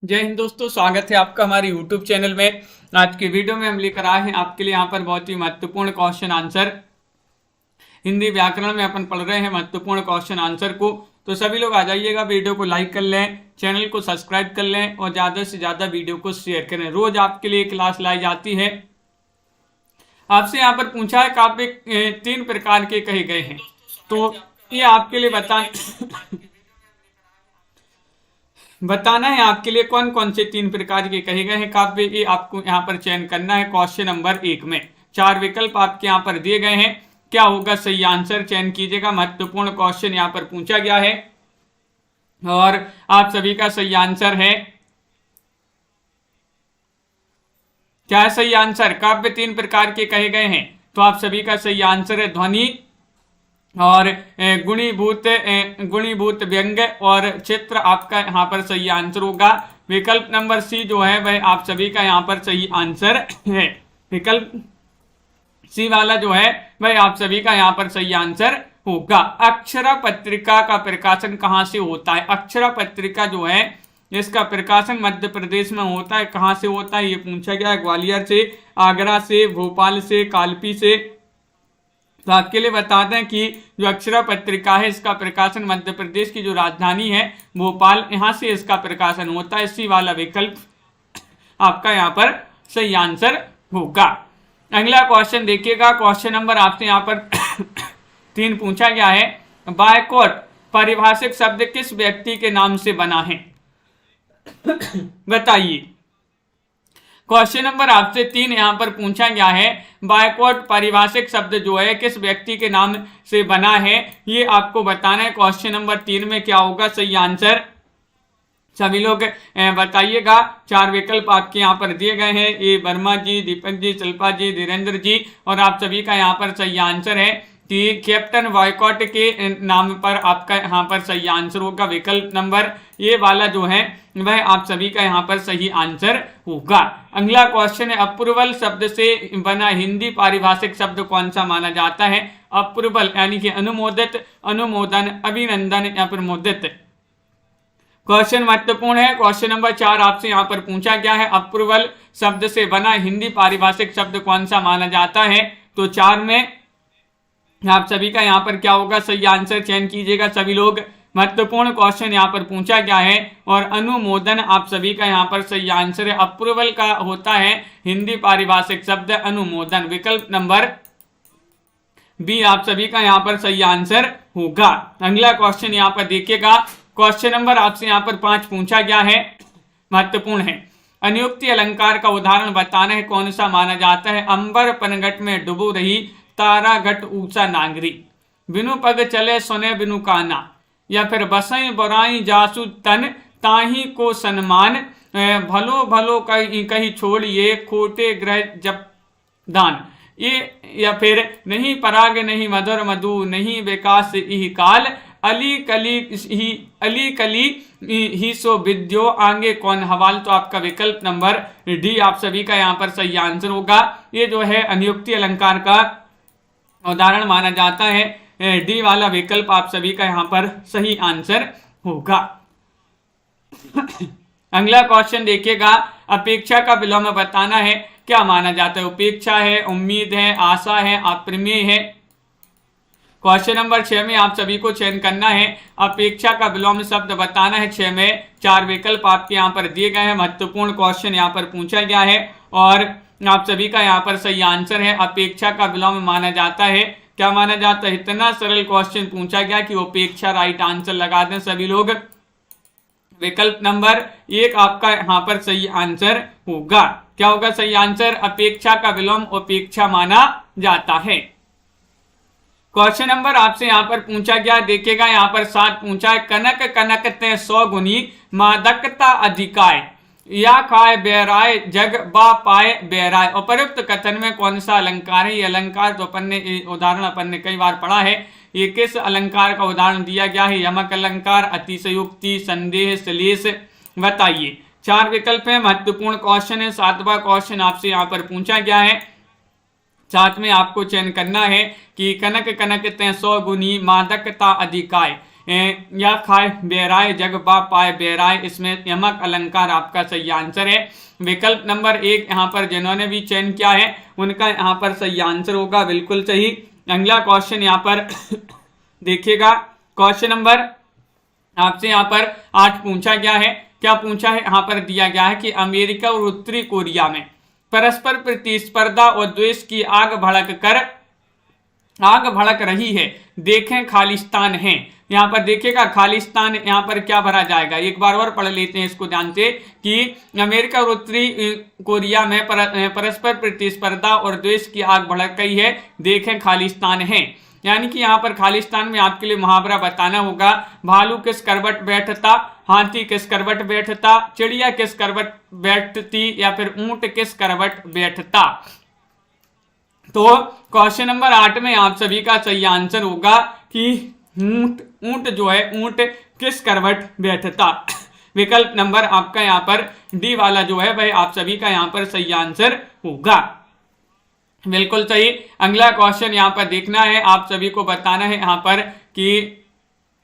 जय हिंद दोस्तों, स्वागत है आपका हमारे YouTube चैनल में। आज की वीडियो में हम लेकर आए हैं आपके लिए यहाँ पर बहुत ही महत्वपूर्ण क्वेश्चन आंसर। हिंदी व्याकरण में अपन पढ़ रहे हैं महत्वपूर्ण क्वेश्चन आंसर को। तो सभी लोग आ जाइएगा, वीडियो को लाइक कर लें, चैनल को सब्सक्राइब कर लें और ज़्यादा से ज़्यादा वीडियो को शेयर करें। रोज आपके लिए क्लास लाई जाती है। आपसे यहाँ पर पूछा है काव्य तीन प्रकार के कहे गए हैं, तो ये आपके लिए बताना है आपके लिए कौन कौन से तीन प्रकार के कहे गए हैं काव्य। ये आपको यहाँ पर चयन करना है। क्वेश्चन नंबर 1 में 4 विकल्प आपके यहाँ पर दिए गए हैं। क्या होगा सही आंसर, चयन कीजिएगा। महत्वपूर्ण क्वेश्चन यहाँ पर पूछा गया है और आप सभी का सही आंसर है, क्या है सही आंसर? काव्य तीन प्रकार के कहे गए हैं, तो आप सभी का सही आंसर है ध्वनि और गुणीभूत व्यंग और चित्र। आपका यहाँ पर सही आंसर होगा। विकल्प नंबर सी जो है वह आप सभी का यहाँ पर सही आंसर है। विकल्प सी वाला जो है वह आप सभी का यहाँ पर सही आंसर होगा। अक्षरा पत्रिका का प्रकाशन कहाँ से होता है? अक्षरा पत्रिका जो है इसका प्रकाशन मध्य प्रदेश में होता है। कहाँ से होता है ये पूछा गया है। ग्वालियर से, आगरा से, भोपाल से, कालपी से। तो आपके लिए बता दें कि जो अक्षरा पत्रिका है इसका प्रकाशन मध्य प्रदेश की जो राजधानी है भोपाल, यहाँ से इसका प्रकाशन होता है। इसी वाला विकल्प आपका यहाँ पर सही आंसर होगा। अगला क्वेश्चन देखिएगा। क्वेश्चन नंबर आपसे यहाँ पर 3 पूछा गया है। बायकॉट पारिभाषिक शब्द किस व्यक्ति के नाम से बना है? बताइए। क्वेश्चन नंबर आपसे 3 यहाँ पर पूछा गया है। बायकॉट पारिभाषिक शब्द जो है किस व्यक्ति के नाम से बना है, ये आपको बताना है। क्वेश्चन नंबर 3 में क्या होगा सही आंसर, सभी लोग बताइएगा। 4 विकल्प आपके यहाँ पर दिए गए हैं। ए वर्मा जी, दीपक जी, शिल्पा जी, धीरेन्द्र जी। और आप सभी का यहाँ पर सही आंसर है कि कैप्टन बायकॉट के नाम पर आपका यहाँ पर सही आंसर होगा। विकल्प नंबर ये वाला जो है वह आप सभी का यहाँ पर सही आंसर होगा। अगला क्वेश्चन है, अप्रूवल शब्द से बना हिंदी पारिभाषिक शब्द कौन सा माना जाता है? अप्रूवल यानी कि अनुमोदित, अनुमोदन, अभिनंदन या प्रमोदित। क्वेश्चन महत्वपूर्ण है। क्वेश्चन नंबर 4 आपसे यहाँ पर पूछा गया है। अप्रूवल शब्द से बना हिंदी पारिभाषिक शब्द कौन सा माना जाता है? तो 4 में आप सभी का यहाँ पर क्या होगा सही आंसर, चयन कीजिएगा सभी लोग। महत्वपूर्ण क्वेश्चन यहाँ पर पूछा गया है और अनुमोदन आप सभी का यहाँ पर सही आंसर है। अप्रूवल का होता है हिंदी पारिभाषिक शब्द अनुमोदन। विकल्प नंबर बी आप सभी का यहाँ पर सही आंसर होगा। अगला क्वेश्चन यहाँ पर देखिएगा। क्वेश्चन नंबर आपसे यहाँ पर 5 पूछा गया है, महत्वपूर्ण है। अनुयुक्ति अलंकार का उदाहरण बताना है, कौन सा माना जाता है? अंबर पनघट में डुबो रही तारा घट ऊंचा नागरी, बिनु पग चले सुने बिनु काना, या फिर बसई बराई जासु तन ताही को सन्मान, भलो भलो कही छोड़िए खोटे ग्रह जब दान, ये या फिर नहीं पराग नहीं मधुर मधु नहीं विकास इह काल, अली कली ही सो विद्यो आगे कौन हवाल। तो आपका विकल्प नंबर डी आप सभी का यहाँ पर सही आंसर होगा। ये जो है अनुयुक्ति अलंकार का उदाहरण माना जाता है। डी वाला विकल्प आप सभी का यहाँ पर सही आंसर होगा। अगला क्वेश्चन देखिएगा। अपेक्षा का विलोम बताना है, क्या माना जाता है? उपेक्षा है, उम्मीद है, आशा है, अप्रमेय है। क्वेश्चन नंबर 6 में आप सभी को चयन करना है। अपेक्षा का विलोम शब्द बताना है। 6 में 4 विकल्प आपके यहाँ पर दिए गए हैं। महत्वपूर्ण क्वेश्चन यहाँ पर पूछा गया है और आप सभी का यहाँ पर सही आंसर है अपेक्षा का विलोम माना जाता है। क्या माना जाता है? इतना सरल क्वेश्चन पूछा गया कि उपेक्षा राइट आंसर लगा दें सभी लोग। विकल्प नंबर 1 आपका यहाँ पर सही आंसर होगा। क्या होगा सही आंसर? अपेक्षा का विलोम उपेक्षा माना जाता है। क्वेश्चन नंबर आपसे यहाँ पर पूछा गया, देखिएगा यहाँ पर 7 पूछा है। कनक कनक ते 100 गुनी मादकता अधिकाय, या खाए बेराय जग बा पाए बेराय। उपयुक्त कथन में कौन सा अलंकार है? ये अलंकार तो अपन ने उदाहरण अपन ने कई बार पढ़ा है। ये किस अलंकार का उदाहरण दिया गया है? यमक अलंकार, अतिशयोक्ति, संदेह, श्लेष। बताइए। 4 विकल्प है। महत्वपूर्ण क्वेश्चन है। 7वां क्वेश्चन आपसे यहाँ पर पूछा गया है। साथ में आपको चयन करना है कि कनक कनक ते 100 गुनी मादकता अधिकाय, या खाए बेराय जग बा पाए बेराय, इसमें यमक अलंकार आपका सही आंसर है। विकल्प नंबर 1 यहाँ पर जिन्होंने भी चयन किया है उनका यहाँ पर सही आंसर होगा, बिल्कुल सही। अगला क्वेश्चन यहाँ पर देखिएगा, क्वेश्चन नंबर आपसे यहाँ पर 8 पूछा गया है। क्या पूछा है, यहाँ पर दिया गया है कि अमेरिका और उत्तरी कोरिया में परस्पर प्रतिस्पर्धा और द्वेष की आग भड़क रही है, देखें खालिस्तान है। यहाँ पर देखिएगा खालिस्तान यहाँ पर क्या भरा जाएगा, एक बार और पढ़ लेते हैं इसको ध्यान से कि अमेरिका और उत्तरी कोरिया में परस्पर प्रतिस्पर्धा और द्वेष की आग भड़क गई है, देखें खालिस्तान है। यानी कि यहाँ पर खालिस्तान में आपके लिए मुहावरा बताना होगा, भालू किस करवट बैठता, हाथी किस करवट बैठता, चिड़िया किस करवट बैठती, या फिर ऊंट किस करवट बैठता। तो क्वेश्चन नंबर 8 में आप सभी का सही आंसर होगा कि ऊंट जो है, ऊंट किस करवट बैठता। विकल्प नंबर आपका यहाँ पर डी वाला जो है वह आप सभी का यहाँ पर सही आंसर होगा, बिल्कुल सही। अगला क्वेश्चन यहाँ पर देखना है, आप सभी को बताना है यहाँ पर कि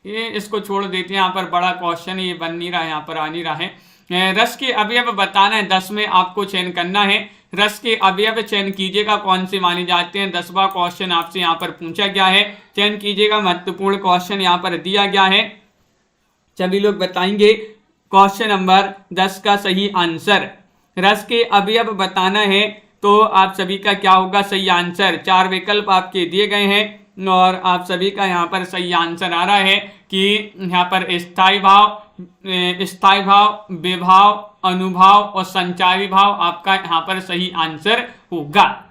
ये इसको छोड़ देते हैं, यहाँ पर बड़ा क्वेश्चन ये बन नहीं रहा है, यहाँ पर आ नहीं रहा है। रस के अवयव बताना है, 10 में आपको चयन करना है। रस के अवयव चयन कीजिएगा कौन से माने जाते हैं, 10वां क्वेश्चन आपसे यहाँ पर पूछा गया है, चयन कीजिएगा। महत्वपूर्ण क्वेश्चन यहाँ पर दिया गया है, सभी लोग बताएंगे क्वेश्चन नंबर 10 का सही आंसर। रस के अवयव बताना है तो आप सभी का क्या होगा सही आंसर। 4 विकल्प आपके दिए गए हैं और आप सभी का यहाँ पर सही आंसर आ रहा है कि यहाँ पर स्थायी भाव, विभाव, अनुभाव और संचारी भाव आपका यहाँ पर सही आंसर होगा,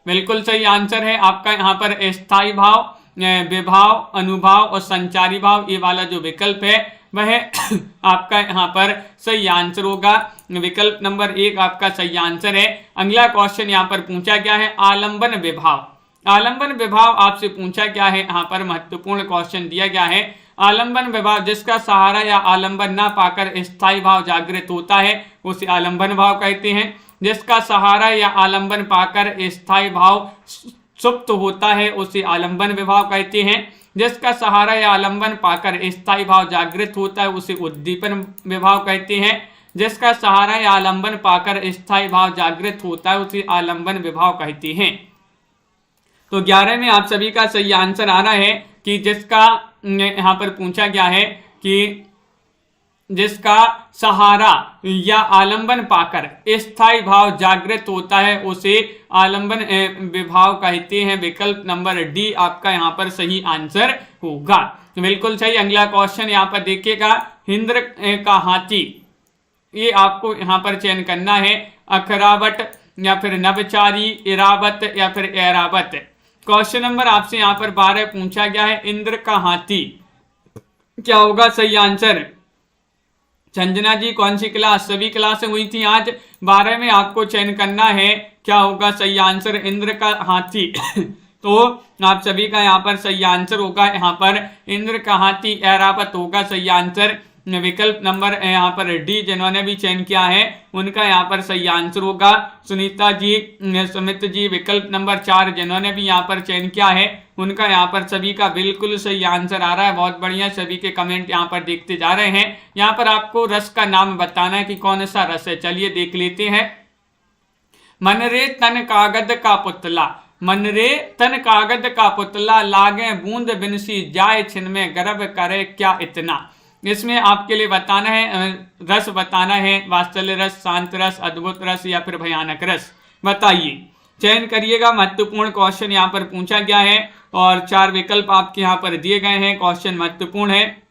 बिल्कुल सही आंसर है आपका यहाँ पर स्थायी भाव, विभाव, अनुभाव और संचारी भाव, ये वाला जो विकल्प है वह आपका यहाँ पर सही आंसर होगा। विकल्प नंबर 1 आपका सही आंसर है। अगला क्वेश्चन यहाँ पर पूछा गया है आलंबन विभाव। आलंबन विभाव आपसे पूछा गया है, यहाँ पर महत्वपूर्ण क्वेश्चन दिया गया है। आलंबन विभाव जिसका सहारा या आलंबन ना पाकर स्थायी भाव जागृत होता है उसे आलंबन भाव कहते हैं। जिसका सहारा या आलंबन पाकर स्थायी भाव सुप्त होता है उसे आलंबन विभाव कहते हैं। जिसका सहारा या आलंबन पाकर स्थायी भाव जागृत होता है उसे उद्दीपन विभाव कहते हैं। जिसका सहारा या आलंबन पाकर स्थायी भाव जागृत होता है उसे आलंबन विभाव कहते हैं। तो 11 में आप सभी का सही आंसर आ रहा है कि जिसका यहाँ पर पूछा गया है कि जिसका सहारा या आलंबन पाकर स्थायी भाव जागृत होता है उसे आलंबन विभाव कहते हैं। विकल्प नंबर डी आपका यहाँ पर सही आंसर होगा, बिल्कुल सही। अगला क्वेश्चन यहाँ पर देखिएगा, इंद्र का हाथी, ये आपको यहाँ पर चयन करना है, अखरावत या फिर नवचारी, इरावत या फिर एरावत। क्वेश्चन नंबर आपसे यहाँ पर 12 पूछा गया है, इंद्र का हाथी, क्या होगा सही आंसर। संजना जी कौन सी क्लास, सभी क्लासें हुई थी आज, 12 में आपको चयन करना है क्या होगा सही आंसर, इंद्र का हाथी। तो आप सभी का यहाँ पर सही आंसर होगा, यहाँ पर इंद्र का हाथी एरावत होगा सही आंसर। विकल्प नंबर यहाँ पर डी जिन्होंने भी चयन किया है उनका यहाँ पर सही आंसर होगा। सुनीता जी, सुमित जी, विकल्प नंबर 4 जिन्होंने भी यहाँ पर चयन किया है उनका यहाँ पर सभी का बिल्कुल सही आंसर आ रहा है। बहुत बढ़िया, सभी के कमेंट यहाँ पर देखते जा रहे हैं। यहाँ पर आपको रस का नाम बताना है कि कौन सा रस है, चलिए देख लेते हैं। मनरे तन कागद का पुतला, मनरे तन कागद का पुतला, लागे बूंद बिनसी जाए छिन में गर्व करे क्या इतना। इसमें आपके लिए बताना है, रस बताना है, वात्सल्य रस, शांत रस, अद्भुत रस या फिर भयानक रस, बताइए, चयन करिएगा। महत्वपूर्ण क्वेश्चन यहाँ पर पूछा गया है और 4 विकल्प आपके यहाँ पर दिए गए हैं। क्वेश्चन महत्वपूर्ण है,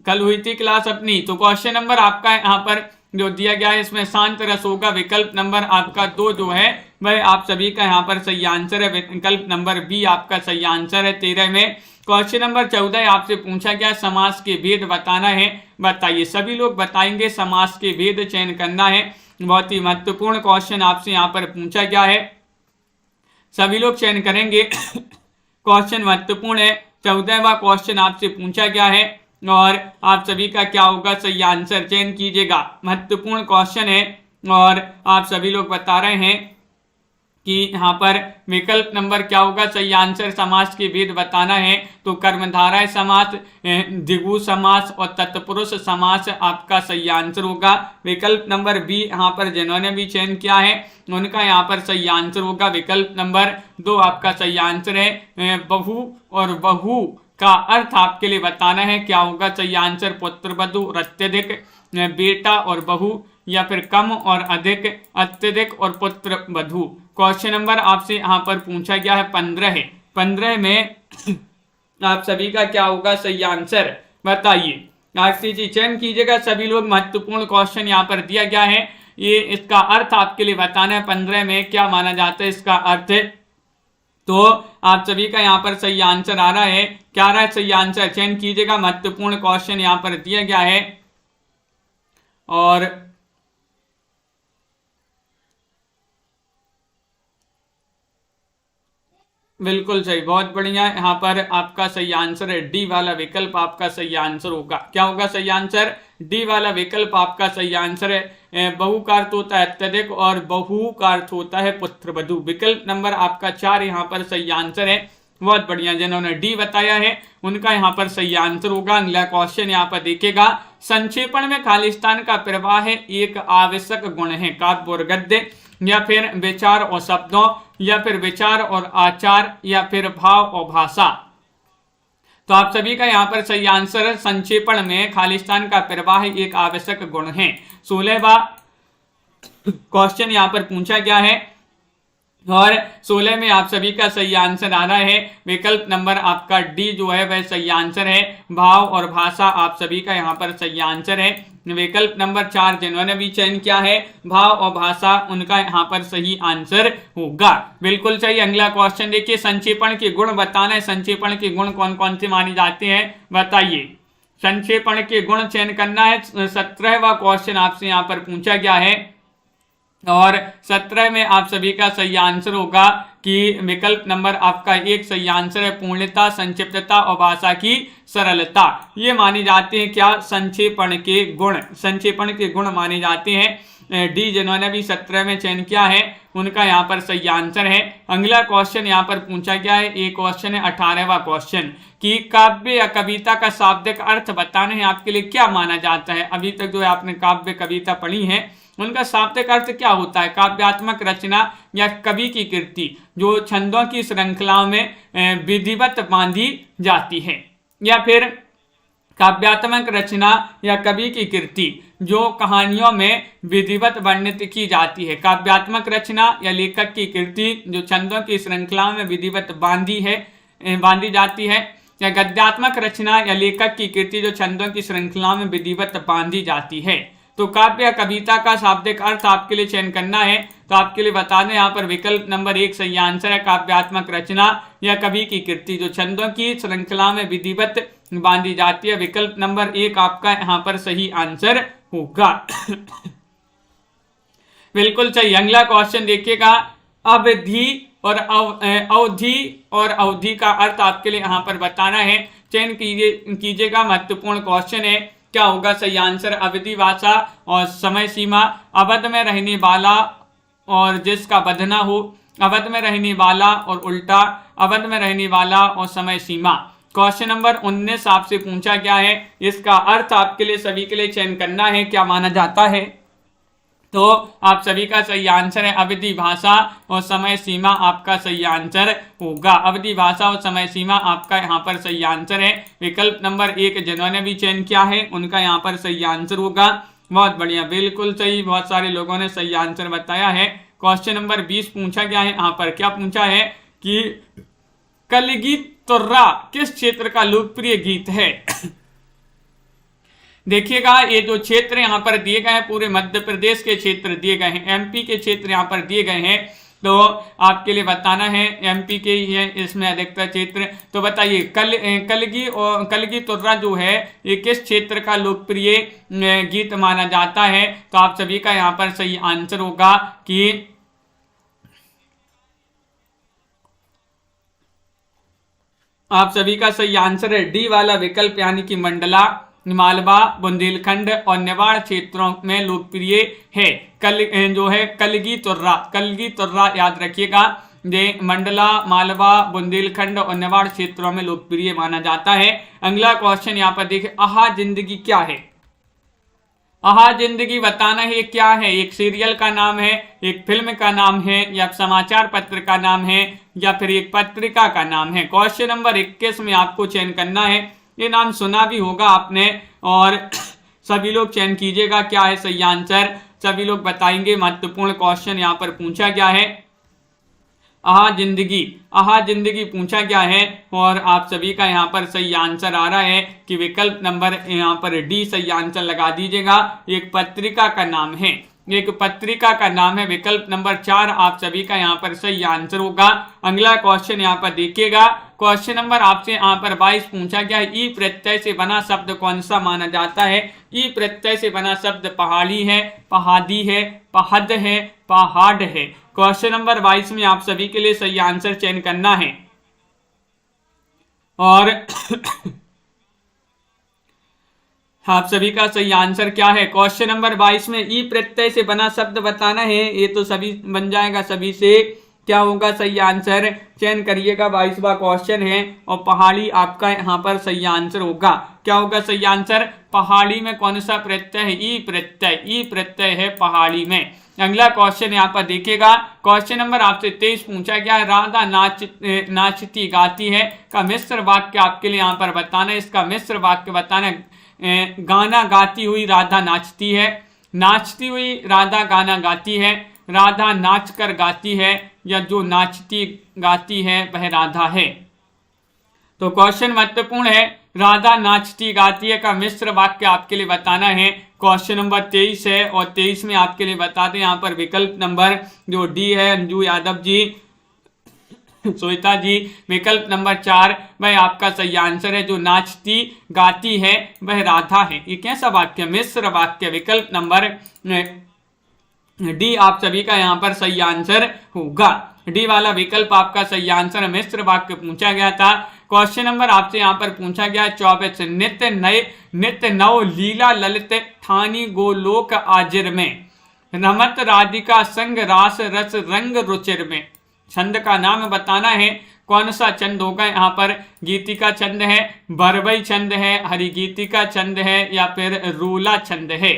कल हुई थी क्लास अपनी। तो क्वेश्चन नंबर आपका यहाँ पर जो दिया गया है इसमें शांत रस होगा। विकल्प नंबर आपका 2 जो है वह आप सभी का यहाँ पर सही आंसर है। विकल्प नंबर बी आपका सही आंसर है। 13 में क्वेश्चन नंबर 14 आपसे पूछा गया समास के भेद बताना है, बताइए। सभी लोग बताएंगे, समास के भेद चयन करना है। बहुत ही महत्वपूर्ण क्वेश्चन आपसे यहाँ पर पूछा गया है, सभी लोग चयन करेंगे। क्वेश्चन महत्वपूर्ण है। 14वां क्वेश्चन आपसे पूछा गया है और आप सभी का क्या होगा सही आंसर, चयन कीजिएगा। महत्वपूर्ण क्वेश्चन है और आप सभी लोग बता रहे हैं कि यहाँ पर विकल्प नंबर क्या होगा सही आंसर। समास के भेद बताना है तो कर्मधारय समास, द्विगु समास और तत्पुरुष समास आपका सही आंसर होगा। विकल्प नंबर बी यहाँ पर जिन्होंने भी चयन किया है उनका यहाँ पर सही आंसर होगा विकल्प नंबर 2 आपका सही आंसर है। बहु और बहु का अर्थ आपके लिए बताना है क्या होगा सही आंसर। पुत्र वधु, अत्यधिक, बेटा और बहू, या फिर कम और अधिक, अत्यधिक और पुत्र वधु। क्वेश्चन नंबर आपसे यहाँ पर पूछा गया है 15 है। 15 में आप सभी का क्या होगा सही आंसर बताइए। आखिरी जी चयन कीजिएगा सभी लोग, महत्वपूर्ण क्वेश्चन यहाँ पर दिया गया है। ये इसका अर्थ आपके लिए बताना है 15 में क्या माना जाता है इसका अर्थ। तो आप सभी का यहाँ पर सही आंसर आ रहा है, क्या आ रहा है सही आंसर, चयन कीजिएगा। महत्वपूर्ण क्वेश्चन यहाँ पर दिया गया है और बिल्कुल सही, बहुत बढ़िया। यहाँ पर आपका सही आंसर है डी वाला विकल्प आपका सही आंसर होगा। क्या होगा सही आंसर, डी वाला विकल्प आपका सही आंसर है। बहु का अर्थ होता है अत्यधिक और बहु का अर्थ होता है पुत्र वधु। विकल्प नंबर आपका 4 यहाँ पर सही आंसर है। बहुत बढ़िया, जिन्होंने डी बताया है उनका यहाँ पर सही आंसर होगा। अगला क्वेश्चन यहाँ पर देखिएगा, संक्षेपण में खालिस्तान का प्रवाह एक आवश्यक गुण है। काव्य और गद्य, या फिर विचार और शब्दों, या फिर विचार और आचार, या फिर भाव और भाषा। तो आप सभी का यहाँ पर सही आंसर संक्षेपण में खालिस्तान का प्रवाह एक आवश्यक गुण है। 16वां क्वेश्चन यहाँ पर पूछा गया है और 16 में आप सभी का सही आंसर आ रहा है विकल्प नंबर आपका डी जो है वह सही आंसर है। भाव और भाषा आप सभी का यहाँ पर सही आंसर है। विकल्प नंबर 4 जिन्होंने भी चयन किया है भाव और भाषा उनका यहाँ पर सही आंसर होगा। बिल्कुल सही। अगला क्वेश्चन देखिए, संक्षेपण के गुण बताना है। संक्षेपण के गुण कौन कौन से माने जाते हैं बताइए। संक्षेपण के गुण चयन करना है। 17वां क्वेश्चन आपसे यहाँ पर पूछा गया है और 17 में आप सभी का सही आंसर होगा कि विकल्प नंबर आपका 1 सही आंसर है। पूर्णता, संक्षिप्तता और भाषा की सरलता ये माने जाते हैं क्या संक्षेपण के गुण। संक्षेपण के गुण माने जाते हैं। डी जिन्होंने भी 17 में चयन किया है उनका यहाँ पर सही आंसर है। अगला क्वेश्चन यहाँ पर पूछा गया है, एक क्वेश्चन है 18वां क्वेश्चन कि काव्य या कविता का शाब्दिक अर्थ बताना है आपके लिए क्या माना जाता है। अभी तक जो है आपने काव्य कविता पढ़ी है उनका शाब्दिक अर्थ क्या होता है। काव्यात्मक रचना या कवि की कृति जो छंदों की श्रृंखलाओं में विधिवत बांधी जाती है, या फिर काव्यात्मक रचना या कवि की कृति जो कहानियों में विधिवत वर्णित की जाती है। काव्यात्मक रचना या लेखक की कृति जो छंदों की श्रृंखलाओं में विधिवत बांधी जाती है, या गद्यात्मक रचना या लेखक की कृति जो छंदों की श्रृंखलाओं में विधिवत बांधी जाती है। तो काव्य या कविता का शाब्दिक अर्थ आपके लिए चयन करना है तो आपके लिए बता दें यहाँ पर विकल्प नंबर 1 सही आंसर है। काव्यात्मक रचना या कवि की कृति जो छंदों की श्रृंखला में विधिवत बांधी जाती है। विकल्प नंबर 1 आपका यहाँ पर सही आंसर होगा। बिल्कुल सही। अगला क्वेश्चन देखिएगा, अवधि और अवधि और अवधि का अर्थ आपके लिए यहाँ पर बताना है। चयन कीजिएगा, महत्वपूर्ण क्वेश्चन है। क्या होगा सही आंसर। अवधि भाषा और समय सीमा, अवध में रहने वाला और जिसका बधना हो, अवध में रहने वाला और उल्टा, अवध में रहने वाला और समय सीमा। क्वेश्चन नंबर 19 आपसे पूछा गया है, इसका अर्थ आपके लिए सभी के लिए चयन करना है क्या माना जाता है। तो आप सभी का सही आंसर है अवधि भाषा और समय सीमा आपका सही आंसर होगा। अवधि भाषा और समय सीमा आपका यहाँ पर सही आंसर है। विकल्प नंबर 1 जिन्होंने भी चयन किया है उनका यहाँ पर सही आंसर होगा। बहुत बढ़िया, बिल्कुल सही। बहुत सारे लोगों ने सही आंसर बताया है। क्वेश्चन नंबर 20 पूछा गया है। यहाँ पर क्या पूछा है कि कलगी तुर्रा किस क्षेत्र का लोकप्रिय गीत है। देखिएगा, ये जो क्षेत्र यहाँ पर दिए गए हैं पूरे मध्य प्रदेश के क्षेत्र दिए गए हैं, एमपी के क्षेत्र यहाँ पर दिए गए हैं। तो आपके लिए बताना है एमपी के ही है इसमें अधिकतर क्षेत्र। तो बताइए कलगी तुर्रा जो है ये किस क्षेत्र का लोकप्रिय गीत माना जाता है। तो आप सभी का यहाँ पर सही आंसर होगा कि आप सभी का सही आंसर है डी वाला विकल्प यानी कि मंडला। मालवा, बुंदेलखंड और निवाड़ क्षेत्रों में लोकप्रिय है। कलगी तुर्रा याद रखिएगा। ये मंडला, मालवा, बुंदेलखंड और निवाड़ क्षेत्रों में लोकप्रिय माना जाता है। अगला क्वेश्चन यहाँ पर देखिए, आहा जिंदगी क्या है? आहा जिंदगी बताना है क्या है? एक सीरियल का नाम है, एक फिल्म का नाम है, या समाचार पत्र का नाम है, या फिर एक पत्रिका का नाम है। क्वेश्चन नंबर 21 में आपको चयन करना है। ये नाम सुना भी होगा आपने, और सभी लोग चयन कीजिएगा क्या है सही आंसर, सभी लोग बताएंगे। महत्वपूर्ण क्वेश्चन यहाँ पर पूछा गया है, आहा जिंदगी पूछा गया है, और आप सभी का यहाँ पर सही आंसर आ रहा है कि विकल्प नंबर यहाँ पर डी सही आंसर लगा दीजिएगा। एक पत्रिका का नाम है, एक पत्रिका का नाम है। विकल्प नंबर 4 आप सभी का यहाँ पर सही आंसर होगा। अगला क्वेश्चन यहाँ पर देखिएगा। क्वेश्चन नंबर आपसे यहाँ पर 22 पूछा गया है, ई प्रत्यय से बना शब्द कौन सा माना जाता है? ई प्रत्यय से बना शब्द पहाड़ी है, पहाड़ी है, पहद है, पहाड़ है। क्वेश्चन नंबर 22 में आप सभी के लिए सही आंसर चयन करना है, और आप सभी का सही आंसर क्या है? क्वेश्चन नंबर 22 में ई प्रत्यय से बना शब्द बताना है। ये तो सभी बन जाएगा, सभी से क्या होगा सही आंसर, चयन करिएगा। 22वां क्वेश्चन है, और पहाड़ी आपका यहाँ पर सही आंसर होगा। क्या होगा सही आंसर? पहाड़ी में कौन सा प्रत्यय है? ई प्रत्यय है पहाड़ी में। अगला क्वेश्चन यहाँ पर देखिएगा। क्वेश्चन नंबर आपसे 23 पूछा गया है, राधा नाचती गाती है का मिश्र वाक्य आपके लिए यहाँ पर बताना है। इसका मिश्र वाक्य बताना है। गाना गाती हुई राधा नाचती है, नाचती हुई राधा गाना गाती है, राधा नाच कर गाती है, या जो नाचती गाती है वह राधा है। तो क्वेश्चन महत्वपूर्ण है, राधा नाचती गाती है का मिश्र वाक्य आपके लिए बताना है। क्वेश्चन नंबर 23 है, और 23 में आपके लिए बता दें यहाँ पर विकल्प नंबर जो डी है, अंजू यादव जी, श्वेता जी, विकल्प नंबर 4 वह आपका सही आंसर है। जो नाचती गाती है वह राधा है। ये कैसा वाक्य? मिश्र वाक्य। विकल्प नंबर डी आप सभी का यहाँ पर सही आंसर होगा। डी वाला विकल्प आपका सही आंसर। मिश्र वाक्य पूछा गया था। क्वेश्चन नंबर आपसे यहाँ पर पूछा गया 24, नित्य नव लीला ललित ठानी गोलोक आजिर में, रमत राधिका संग रास रस रंग रुचिर में। छंद का नाम बताना है। कौन सा छंद होगा यहाँ पर? गीतिका छंद है, बरबई छंद है, हरिगीतिका छंद है, या फिर रूला छंद है।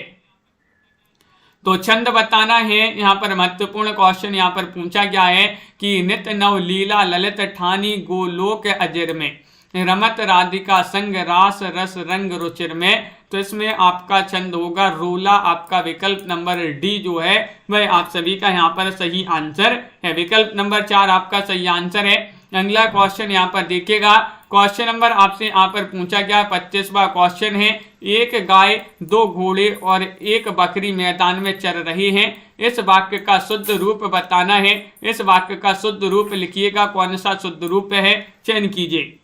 तो छंद बताना है। यहाँ पर महत्वपूर्ण क्वेश्चन यहाँ पर पूछा गया है कि नित्य नव लीला ललित ठानी गोलोक अजिर में, रमत राधिका संग रास रस रंग रुचिर में। तो इसमें आपका छंद होगा रूला। आपका विकल्प नंबर डी जो है वह आप सभी का यहाँ पर सही आंसर है। विकल्प नंबर 4 आपका सही आंसर है। अगला क्वेश्चन यहाँ पर देखिएगा। क्वेश्चन नंबर आपसे यहाँ पर पूछा गया 25वां क्वेश्चन है, एक गाय, 2 घोड़े और 1 बकरी मैदान में चर रही हैं। इस वाक्य का शुद्ध रूप बताना है। इस वाक्य का शुद्ध रूप लिखिएगा। कौन सा शुद्ध रूप है, चयन कीजिए।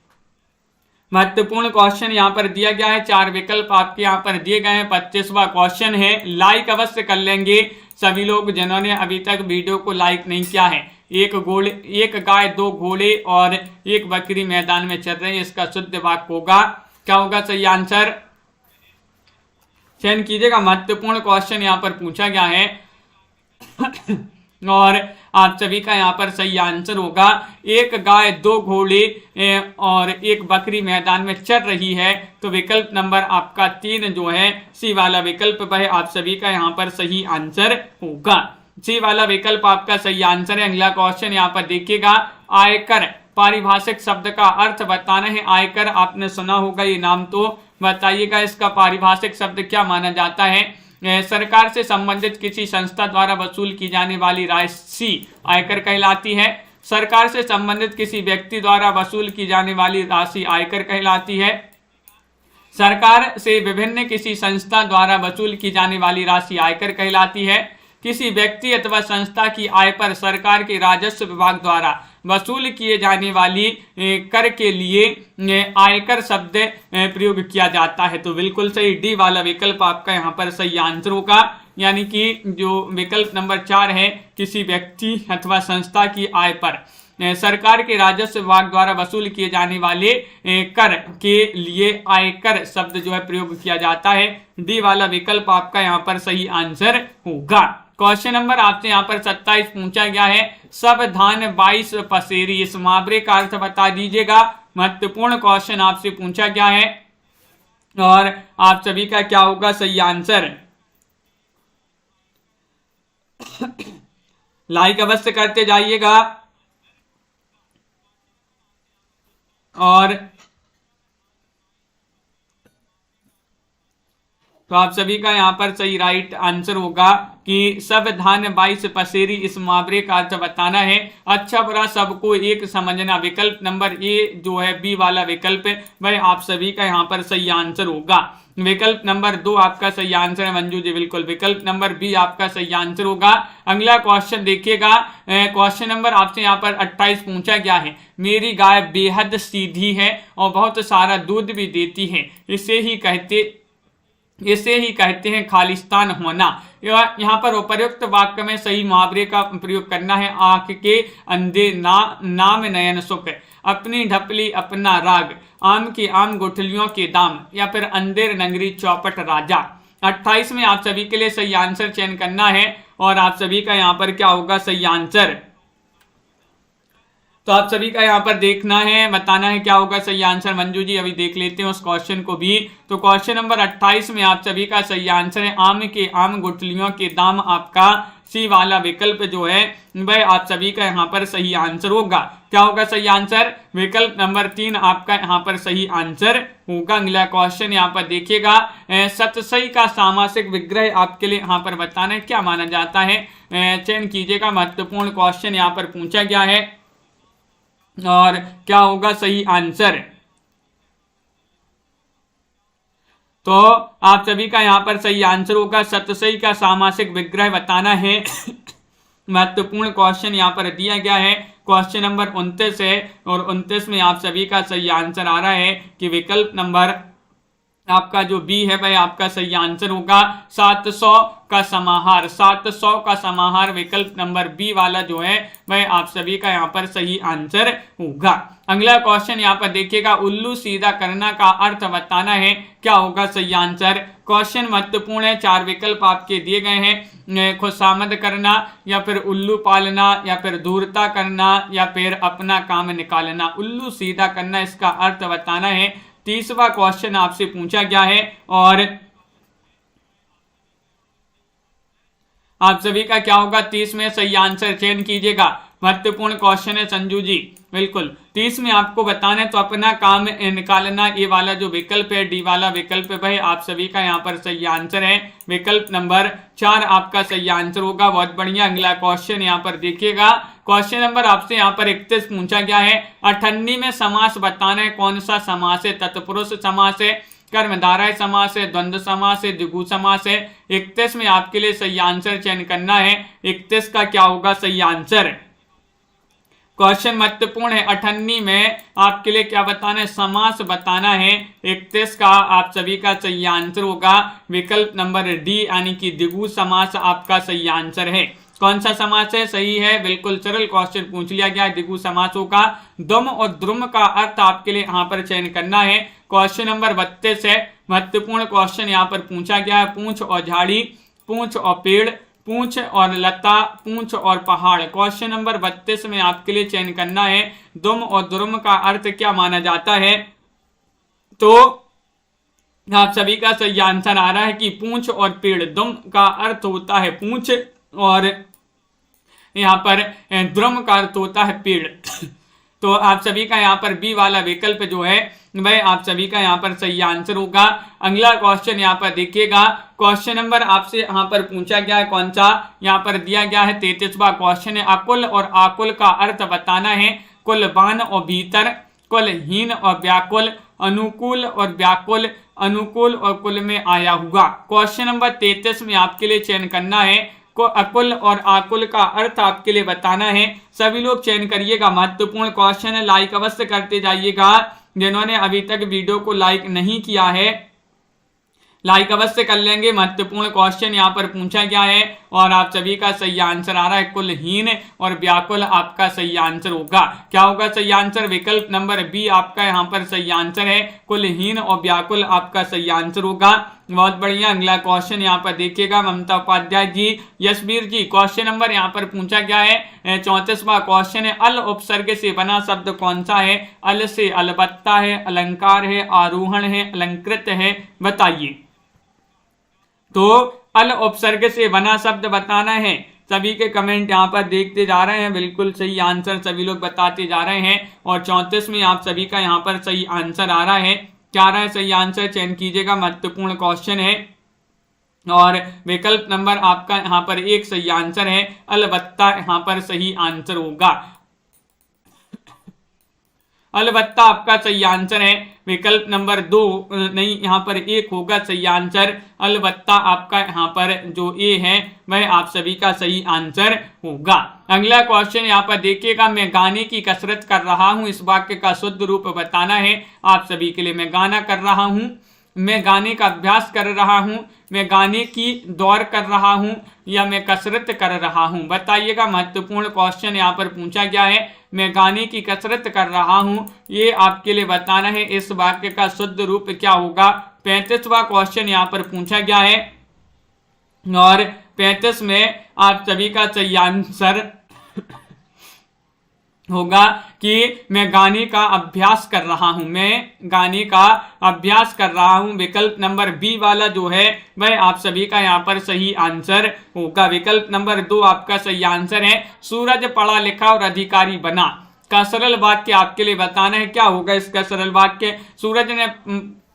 महत्वपूर्ण क्वेश्चन यहाँ पर दिया गया है। 4 विकल्प आपके यहाँ पर दिए गए हैं। 25वां क्वेश्चन है। लाइक अवश्य कर लेंगे सभी लोग जिन्होंने अभी तक वीडियो को लाइक नहीं किया है। एक गाय, 2 घोड़े और 1 बकरी मैदान में चल रहे हैं। इसका शुद्ध वाक्य होगा, क्या होगा सही आंसर, चयन कीजिएगा। महत्वपूर्ण क्वेश्चन यहाँ पर पूछा गया है और आप सभी का यहाँ पर सही आंसर होगा, एक गाय, 2 घोड़े और 1 बकरी मैदान में चर रही है। तो विकल्प नंबर आपका 3 जो है सी वाला विकल्प वह आप सभी का यहाँ पर सही आंसर होगा। सी वाला विकल्प आपका सही आंसर है। अगला क्वेश्चन यहाँ पर देखिएगा। आयकर पारिभाषिक शब्द का अर्थ बताना है। आयकर आपने सुना होगा ये नाम, तो बताइएगा इसका पारिभाषिक शब्द क्या माना जाता है। सरकार से संबंधित किसी संस्था द्वारा वसूल की जाने वाली राशि आयकर कहलाती है। सरकार से संबंधित किसी व्यक्ति द्वारा वसूल की जाने वाली राशि आयकर कहलाती है। सरकार से विभिन्न किसी संस्था द्वारा वसूल की जाने वाली राशि आयकर कहलाती है। किसी व्यक्ति अथवा संस्था की आय पर सरकार के राजस्व विभाग द्वारा वसूल किए जाने वाली कर के लिए आयकर शब्द प्रयोग किया जाता है। तो बिल्कुल सही डी वाला विकल्प आपका यहाँ पर सही आंसर होगा। यानी कि जो विकल्प नंबर 4 है, किसी व्यक्ति अथवा संस्था की आय पर सरकार के राजस्व विभाग द्वारा वसूल किए जाने वाले कर के लिए आयकर शब्द जो है प्रयोग किया जाता है। डी वाला विकल्प आपका यहाँ पर सही आंसर होगा। क्वेश्चन नंबर आपसे यहाँ पर 27 पूछा गया है, सब धान 22 पसेरी, इस मुहावरे का अर्थ बता दीजिएगा। महत्वपूर्ण क्वेश्चन आपसे पूछा गया है और आप सभी का क्या होगा सही आंसर। लाइक अवश्य करते जाइएगा और तो आप सभी का यहाँ पर सही राइट आंसर होगा कि सब धान 22 पसेरी, इस मुहावरे का अर्थ बताना है। अच्छा बुरा सबको एक समझना, विकल्प नंबर ए जो है बी वाला विकल्प वह आप सभी का यहाँ पर सही आंसर होगा। विकल्प नंबर 2 आपका सही आंसर है मंजू जी, बिल्कुल विकल्प नंबर बी आपका सही आंसर होगा। अगला क्वेश्चन देखिएगा, क्वेश्चन नंबर आपसे यहाँ पर 28 पूछा गया है, मेरी गाय बेहद सीधी है और बहुत सारा दूध भी देती है, इसे ही कहते हैं खालिस्तान होना। यहाँ पर उपर्युक्त वाक्य में सही मुहावरे का प्रयोग करना है। आंख के अंधे नाम नयन सुख, अपनी ढपली अपना राग, आम की आम गुठलियों के दाम, या फिर अंधेर नगरी चौपट राजा। 28 में आप सभी के लिए सही आंसर चयन करना है और आप सभी का यहाँ पर क्या होगा सही आंसर। तो आप सभी का यहाँ पर देखना है, बताना है क्या होगा सही आंसर। मंजू जी अभी देख लेते हैं उस क्वेश्चन को भी। तो क्वेश्चन नंबर 28 में आप सभी का सही आंसर है आम के आम गुठलियों के दाम, आपका सी वाला विकल्प जो है वह आप सभी का यहाँ पर सही आंसर होगा। क्या होगा सही आंसर, विकल्प नंबर 3 आपका यहाँ पर सही आंसर होगा। अगला क्वेश्चन यहाँ पर देखिएगा, सतसई का सामासिक विग्रह आपके लिए यहाँ पर बताना है क्या माना जाता है, चयन कीजिएगा। महत्वपूर्ण क्वेश्चन यहाँ पर पूछा गया है और क्या होगा सही आंसर। तो आप सभी का यहाँ पर सही आंसर होगा सतसई का सामासिक विग्रह बताना है। महत्वपूर्ण क्वेश्चन यहाँ पर दिया गया है, क्वेश्चन नंबर 29 है और 29 में आप सभी का सही आंसर आ रहा है कि विकल्प नंबर आपका जो बी है वह आपका सही आंसर होगा 700 का समाहार। 700 का समाहार विकल्प नंबर बी वाला जो है वह आप सभी का यहाँ पर सही आंसर होगा। अगला क्वेश्चन यहाँ पर देखिएगा, उल्लू सीधा करना का अर्थ बताना है क्या होगा सही आंसर। क्वेश्चन महत्वपूर्ण है, 4 विकल्प आपके दिए गए हैं, खुशामद करना, या फिर उल्लू पालना, या फिर धूर्ता करना, या फिर अपना काम निकालना। उल्लू सीधा करना इसका अर्थ बताना है। 30वां क्वेश्चन आपसे पूछा गया है और आप सभी का क्या होगा 30 में सही आंसर चयन कीजिएगा। महत्वपूर्ण क्वेश्चन है संजू जी, बिल्कुल 30 में आपको बताना है। तो अपना काम निकालना ये वाला जो विकल्प है डी वाला विकल्प है आप सभी का यहाँ पर सही आंसर है। विकल्प नंबर 4 आपका सही आंसर होगा। बहुत बढ़िया। अगला क्वेश्चन यहाँ पर देखिएगा, क्वेश्चन नंबर आपसे यहाँ पर 31 पूछा गया है, 98 में समास बताना है कौन सा समास है। तत्पुरुष समास है, कर्मधारय समास है, द्वंद्व समास है, द्विगु समास है। 31 में आपके लिए सही आंसर चयन करना है। 31 का क्या होगा सही आंसर। क्वेश्चन महत्वपूर्ण है, 98 में आपके लिए क्या बताना है समास बताना है। 31 का आप सभी का सही आंसर होगा विकल्प नंबर डी यानी कि द्विगु समास आपका सही आंसर है। कौन सा समास है सही है, बिल्कुल सरल क्वेश्चन पूछ लिया गया है, द्विगु समास होगा। दुम और द्रुम का अर्थ आपके लिए यहाँ पर चयन करना है। क्वेश्चन नंबर 32 है, महत्वपूर्ण क्वेश्चन यहाँ पर पूछा गया है, पूंछ और झाड़ी, पूंछ और पेड़, पूंछ और लता, पूंछ और पहाड़। क्वेश्चन नंबर 32 में आपके लिए चयन करना है दुम और द्रुम का अर्थ क्या माना जाता है। तो आप सभी का सही आंसर आ रहा है कि पूंछ और पेड़। दुम का अर्थ होता है पूंछ और यहाँ पर द्रुम का अर्थ होता है पेड़। तो आप सभी का यहाँ पर बी वाला विकल्प जो है वह आप सभी का यहाँ पर सही आंसर होगा। अगला क्वेश्चन यहाँ पर देखिएगा, क्वेश्चन नंबर आपसे यहाँ पर पूछा गया है कौन सा, यहाँ पर दिया गया है 33वां क्वेश्चन है, अकुल और आकुल का अर्थ बताना है। कुलवान और भीतर, कुलहीन और व्याकुल, अनुकूल और व्याकुल, अनुकूल और कुल में आया हुआ। क्वेश्चन नंबर 33 में आपके लिए चयन करना है को अकुल और आकुल का अर्थ आपके लिए बताना है। सभी लोग चयन करिएगा, महत्वपूर्ण क्वेश्चन है, लाइक अवश्य करते जाइएगा। जिन्होंने अभी तक वीडियो को लाइक नहीं किया है लाइक अवश्य कर लेंगे। महत्वपूर्ण क्वेश्चन यहाँ पर पूछा गया है और आप सभी का सही आंसर आ रहा है कुलहीन और व्याकुल आपका सही आंसर होगा। क्या होगा सही आंसर? विकल्प नंबर बी आपका यहाँ पर सही आंसर है, कुलहीन और व्याकुल आपका सही आंसर होगा। बहुत बढ़िया। अगला क्वेश्चन यहाँ पर देखिएगा ममता उपाध्याय जी, यशवीर जी, क्वेश्चन नंबर यहाँ पर पूछा गया है 34वां क्वेश्चन है, अल उपसर्ग से बना शब्द कौन सा है? अल से अलबत्ता है, अलंकार है, आरोहण है, अलंकृत है, बताइए। तो अल उपसर्ग से बना शब्द बताना है। सभी के कमेंट यहाँ पर देखते जा रहे हैं, बिल्कुल सही आंसर सभी लोग बताते जा रहे हैं और 34 में आप सभी का यहाँ पर सही आंसर आ रहा है। क्या आ रहा है सही आंसर? चयन कीजिएगा, महत्वपूर्ण क्वेश्चन है और विकल्प नंबर आपका यहाँ पर 1 सही आंसर है, अलबत्ता यहाँ पर सही आंसर होगा। अलबत्ता आपका सही आंसर है, विकल्प नंबर 2 नहीं, यहाँ पर 1 होगा सही आंसर। अलबत्ता आपका यहाँ पर जो ए है वह आप सभी का सही आंसर होगा। अगला क्वेश्चन यहाँ पर देखिएगा, मैं गाने की कसरत कर रहा हूँ, इस वाक्य का शुद्ध रूप बताना है आप सभी के लिए। मैं गाना कर रहा हूँ, मैं गाने का अभ्यास कर रहा हूँ, मैं गाने की दौड़ कर रहा हूँ या मैं कसरत कर रहा हूँ, बताइएगा। महत्वपूर्ण क्वेश्चन यहाँ पर पूछा गया है, मैं गाने की कसरत कर रहा हूँ, ये आपके लिए बताना है इस वाक्य का शुद्ध रूप क्या होगा। 35वां क्वेश्चन यहाँ पर पूछा गया है और 35 में आप सभी का सही आंसर होगा कि मैं गाने का अभ्यास कर रहा हूं, मैं गाने का अभ्यास कर रहा हूं। विकल्प नंबर बी वाला जो है वह आप सभी का यहाँ पर सही आंसर होगा। विकल्प नंबर 2 आपका सही आंसर है, सूरज पढ़ा लिखा और अधिकारी बना का सरल वाक्य आपके लिए बताना है। क्या होगा इसका सरल वाक्य?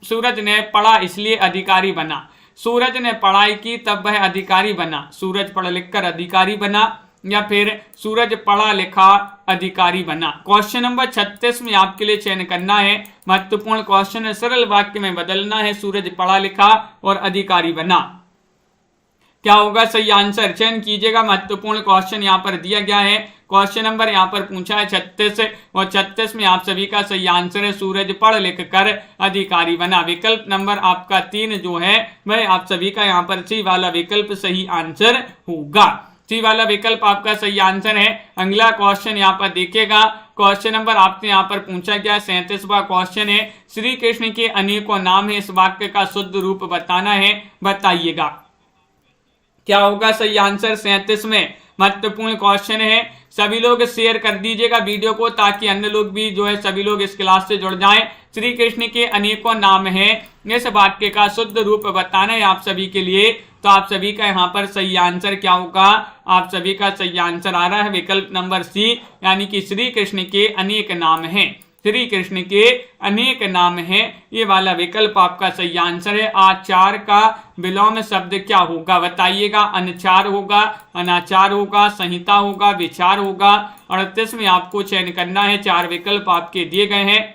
सूरज ने पढ़ा इसलिए अधिकारी बना, सूरज ने पढ़ाई की तब वह अधिकारी बना, सूरज पढ़ लिख कर अधिकारी बना, या फिर सूरज पढ़ा लिखा अधिकारी बना। क्वेश्चन नंबर 36 में आपके लिए चयन करना है, महत्वपूर्ण क्वेश्चन है, सरल वाक्य में बदलना है, सूरज पढ़ा लिखा और अधिकारी बना। क्या होगा सही आंसर? चयन कीजिएगा, महत्वपूर्ण क्वेश्चन यहाँ पर दिया गया है। क्वेश्चन नंबर यहाँ पर पूछा है 36 और 36 में आप सभी का सही आंसर है, सूरज पढ़ लिख कर अधिकारी बना। विकल्प नंबर आपका 3 जो है वह आप सभी का यहाँ पर सी वाला विकल्प सही आंसर होगा। सी वाला विकल्प आपका सही आंसर है। अगला क्वेश्चन यहाँ पर देखिएगा, क्वेश्चन नंबर आपसे यहाँ पर पूछा गया 37वां क्वेश्चन है, श्री कृष्ण के अनेकों नाम है, इस वाक्य का शुद्ध रूप बताना है, बताइएगा। क्या होगा सही आंसर? 37 में महत्वपूर्ण क्वेश्चन है, सभी लोग शेयर कर दीजिएगा वीडियो को ताकि अन्य लोग भी जो है सभी लोग इस क्लास से जुड़ जाएं। श्री कृष्ण के अनेकों नाम हैं, इस वाक्य का शुद्ध रूप बताना है आप सभी के लिए। तो आप सभी का यहाँ पर सही आंसर क्या होगा? आप सभी का सही आंसर आ रहा है विकल्प नंबर सी, यानी कि श्री कृष्ण के अनेक नाम हैं, श्री कृष्ण के अनेक नाम हैं, ये वाला विकल्प आपका सही आंसर है। आचार का विलोम शब्द क्या होगा, बताइएगा। अनचार होगा, अनाचार होगा, संहिता होगा, विचार होगा। 38 में आपको चयन करना है, 4 विकल्प आपके दिए गए हैं।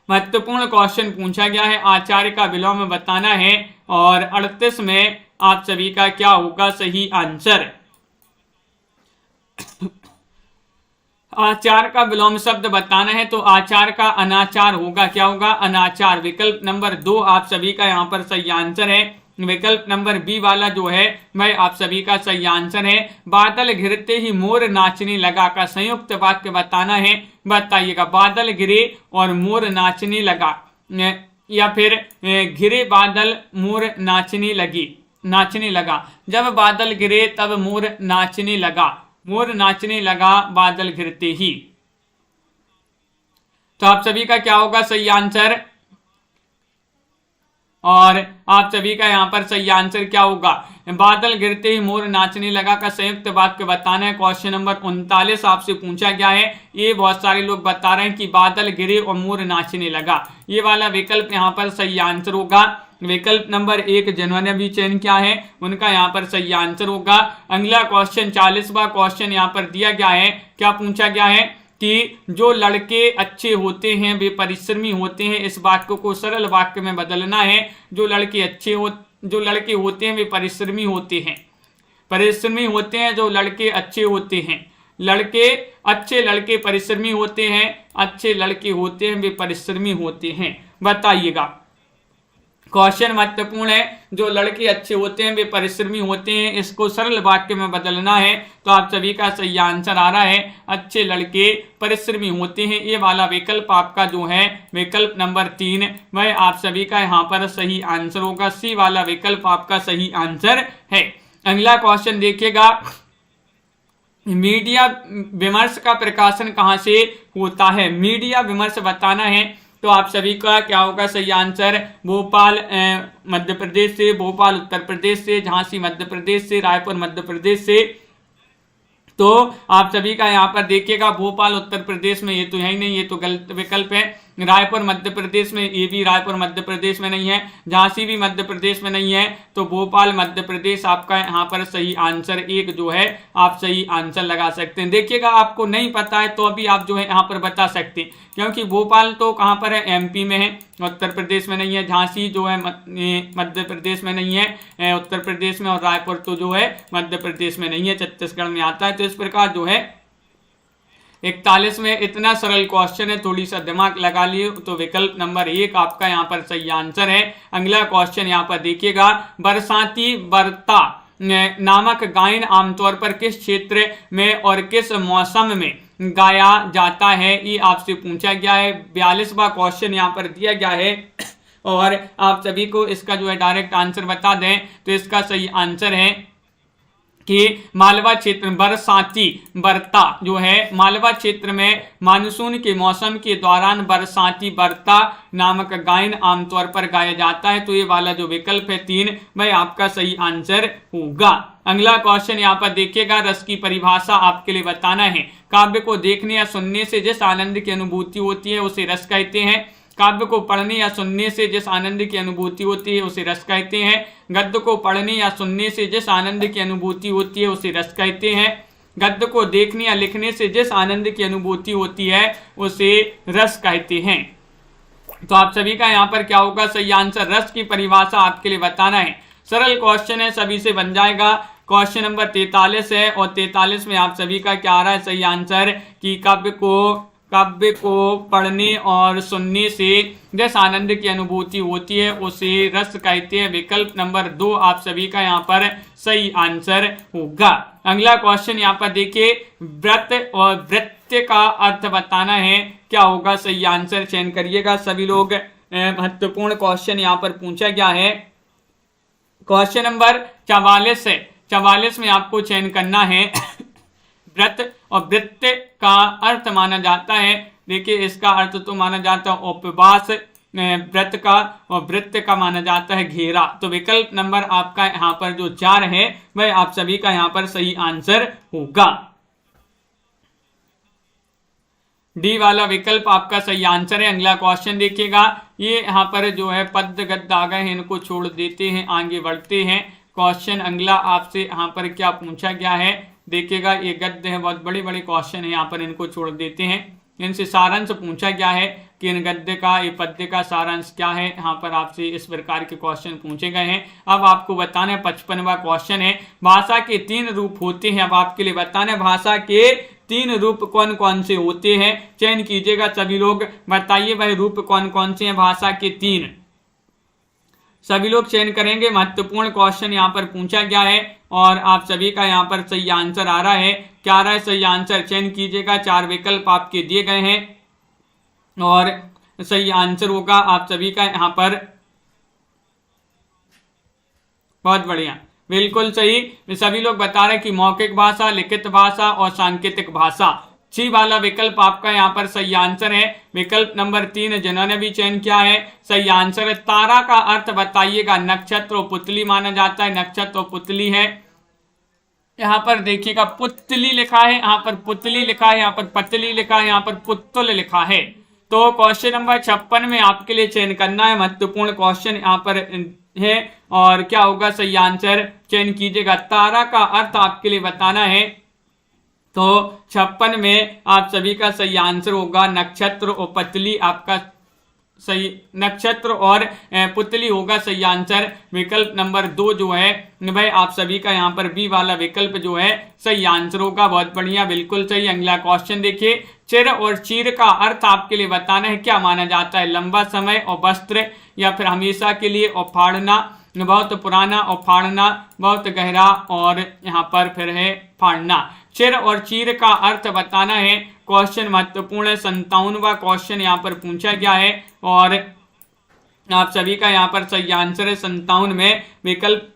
महत्वपूर्ण क्वेश्चन पूछा गया है, आचार्य का विलोम बताना है और 38 में आप सभी का क्या होगा सही आंसर? आचार का विलोम शब्द बताना है तो आचार का अनाचार होगा। क्या होगा? अनाचार। विकल्प नंबर 2 आप सभी का यहाँ पर सही आंसर है। विकल्प नंबर बी वाला जो है वह आप सभी का सही आंसर है। बादल घिरते ही मोर नाचने लगा का संयुक्त वाक्य बताना है, बताइएगा। बादल घिरे और मोर नाचने लगा, या फिर घिरे बादल मोर नाचने लगी, नाचने लगा। जब बादल गिरे तब मोर नाचने लगा, मोर नाचने लगा बादल घिरते ही। तो आप सभी का क्या होगा सही आंसर? और आप सभी का यहाँ पर सही आंसर क्या होगा? बादल गिरते ही मोर नाचने लगा का संयुक्त वाक्य बताना है। क्वेश्चन नंबर 39 आपसे पूछा गया है। ये बहुत सारे लोग बता रहे हैं कि बादल गिरे और मोर नाचने लगा, ये वाला विकल्प यहाँ पर सही आंसर होगा। विकल्प नंबर 1 जिन्होंने भी चयन किया है उनका यहाँ पर सही आंसर होगा। अगला क्वेश्चन 40वां क्वेश्चन यहाँ पर दिया गया है। क्या पूछा गया है कि जो लड़के अच्छे होते हैं वे परिश्रमी होते हैं, इस वाक्य को सरल वाक्य में बदलना है। जो लड़के होते हैं वे परिश्रमी होते हैं, परिश्रमी होते हैं। जो लड़के अच्छे होते हैं, अच्छे लड़के परिश्रमी होते हैं, अच्छे लड़के होते हैं वे परिश्रमी होते हैं, बताइएगा। क्वेश्चन महत्वपूर्ण है। जो लड़के अच्छे होते हैं वे परिश्रमी होते हैं, इसको सरल वाक्य में बदलना है। तो आप सभी का सही आंसर आ रहा है अच्छे लड़के परिश्रमी होते हैं। ये वाला विकल्प आपका जो है विकल्प नंबर 3 वह आप सभी का यहाँ पर सही आंसर होगा। सी वाला विकल्प आपका सही आंसर है। अगला क्वेश्चन देखिएगा, मीडिया विमर्श का प्रकाशन कहाँ से होता है? मीडिया विमर्श बताना है। तो आप सभी का क्या होगा सही आंसर? भोपाल मध्य प्रदेश से, भोपाल उत्तर प्रदेश से, झांसी मध्य प्रदेश से, रायपुर मध्य प्रदेश से। तो आप सभी का यहाँ पर देखिएगा भोपाल उत्तर प्रदेश में ये तो है ही नहीं, ये तो गलत विकल्प है। रायपुर मध्य प्रदेश में, ये भी रायपुर मध्य प्रदेश में नहीं है। झांसी भी मध्य प्रदेश में नहीं है। तो भोपाल मध्य प्रदेश आपका यहाँ पर सही आंसर एक जो है आप सही आंसर लगा सकते हैं। देखिएगा आपको नहीं पता है तो अभी आप जो है यहाँ पर बता सकते हैं, क्योंकि भोपाल तो कहाँ पर है? एमपी में है, उत्तर प्रदेश में नहीं है। झांसी जो है मध्य प्रदेश में नहीं है, उत्तर प्रदेश में। और रायपुर तो जो है मध्य प्रदेश में नहीं है, छत्तीसगढ़ में आता है। तो इस प्रकार जो है 41 में इतना सरल क्वेश्चन है, थोड़ी सा दिमाग लगा लिए तो विकल्प नंबर 1 आपका यहाँ पर सही आंसर है। अगला क्वेश्चन यहाँ पर देखिएगा, बरसाती बरता नामक गायन आमतौर पर किस क्षेत्र में और किस मौसम में गाया जाता है? ये आपसे पूछा गया है। 42वां क्वेश्चन यहाँ पर दिया गया है और आप सभी को इसका जो है डायरेक्ट आंसर बता दें तो इसका सही आंसर है कि मालवा क्षेत्र बरसाती बरता जो है मालवा क्षेत्र में मानसून के मौसम के दौरान बरसाती बरता नामक गायन आमतौर पर गाया जाता है। तो ये वाला जो विकल्प है 3 वह आपका सही आंसर होगा। अगला क्वेश्चन यहाँ पर देखिएगा, रस की परिभाषा आपके लिए बताना है। काव्य को देखने या सुनने से जिस आनंद की अनुभूति होती है उसे रस कहते हैं। काव्य को पढ़ने या सुनने से जिस आनंद की अनुभूति होती है उसे रस कहते हैं। गद्य को पढ़ने या सुनने से जिस आनंद की अनुभूति होती है उसे रस कहते हैं। गद्य को देखने या लिखने से जिस आनंद की अनुभूति होती है उसे रस कहते हैं। तो आप सभी का यहाँ पर क्या होगा सही आंसर? रस की परिभाषा आपके लिए बताना है। सरल क्वेश्चन है, सभी से बन जाएगा। क्वेश्चन नंबर 43 है और 43 में आप सभी का क्या आ रहा है सही आंसर कि काव्य को पढ़ने और सुनने से जिस आनंद की अनुभूति होती है उसे रस कहते हैं। विकल्प नंबर 2 आप सभी का यहाँ पर सही आंसर होगा। अगला क्वेश्चन यहाँ पर देखिए, व्रत और वृत्य का अर्थ बताना है। क्या होगा सही आंसर? चयन करिएगा सभी लोग। महत्वपूर्ण क्वेश्चन यहाँ पर पूछा गया है। क्वेश्चन नंबर 44 है, 44 में आपको चयन करना है। व्रत और वृत्य का अर्थ माना जाता है। देखिए इसका अर्थ तो माना जाता है उपवास, व्रत का, और वृत्य का माना जाता है घेरा। तो विकल्प नंबर आपका यहाँ पर जो 4 है वह आप सभी का यहाँ पर सही आंसर होगा। डी वाला विकल्प आपका सही आंसर है। अगला क्वेश्चन देखिएगा, ये यहाँ पर जो है पद गद्य आ गए हैं, इनको छोड़ देते हैं, आगे बढ़ते हैं। क्वेश्चन अगला आपसे यहाँ पर क्या पूछा गया है देखिएगा, ये गद्य है, बहुत बड़े बड़े क्वेश्चन है, यहाँ पर इनको छोड़ देते हैं। इनसे सारांश पूछा गया है कि इन गद्य का, ये पद्य का सारांश क्या है। यहाँ पर आपसे इस प्रकार के क्वेश्चन पूछे गए हैं। अब आपको बताना है 55वां क्वेश्चन है, भाषा के 3 रूप होते हैं। अब आपके लिए बताना है भाषा के 3 रूप कौन कौन से होते हैं। चयन कीजिएगा सभी लोग, बताइए वह रूप कौन कौन से हैं भाषा के 3। सभी लोग चयन करेंगे। महत्वपूर्ण क्वेश्चन यहाँ पर पूछा गया है और आप सभी का यहाँ पर सही आंसर आ रहा है। क्या आ रहा है सही आंसर? चयन कीजिएगा। 4 विकल्प आपके दिए गए हैं और सही आंसर होगा आप सभी का यहाँ पर। बहुत बढ़िया, बिल्कुल सही। सभी लोग बता रहे हैं कि मौखिक भाषा, लिखित भाषा और सांकेतिक भाषा। सी वाला विकल्प आपका यहाँ पर सही आंसर है। विकल्प नंबर 3 जिन्होंने भी चयन किया है सही आंसर है। तारा का अर्थ बताइएगा। नक्षत्र और पुतली माना जाता है, नक्षत्र और पुतली है। यहाँ पर देखिएगा पुतली लिखा है, यहाँ पर पुतली लिखा है, यहाँ पर पतली लिखा है, यहाँ पर पुतुल लिखा है। तो क्वेश्चन नंबर 56 में आपके लिए चयन करना है। महत्वपूर्ण क्वेश्चन यहाँ पर है और क्या होगा सही आंसर? चयन कीजिएगा। तारा का अर्थ आपके लिए बताना है। तो 56 में आप सभी का सही आंसर होगा नक्षत्र और पतली आपका सही नक्षत्र और पुतली होगा सही आंसर। विकल्प नंबर 2 जो है भाई आप सभी का यहाँ पर बी वाला विकल्प जो है सही आंसर होगा। बहुत बढ़िया, बिल्कुल सही। अगला क्वेश्चन देखिए, चिर और चीर का अर्थ आपके लिए बताना है, क्या माना जाता है? लंबा समय और वस्त्र, या फिर हमेशा के लिए और फाड़ना, बहुत पुराना और फाड़ना, बहुत गहरा और यहाँ पर फिर है फाड़ना। चिर और चीर का अर्थ बताना है। क्वेश्चन महत्वपूर्ण है, 57वां क्वेश्चन यहाँ पर पूछा गया है और आप सभी का यहाँ पर सही आंसर है 57 में विकल्प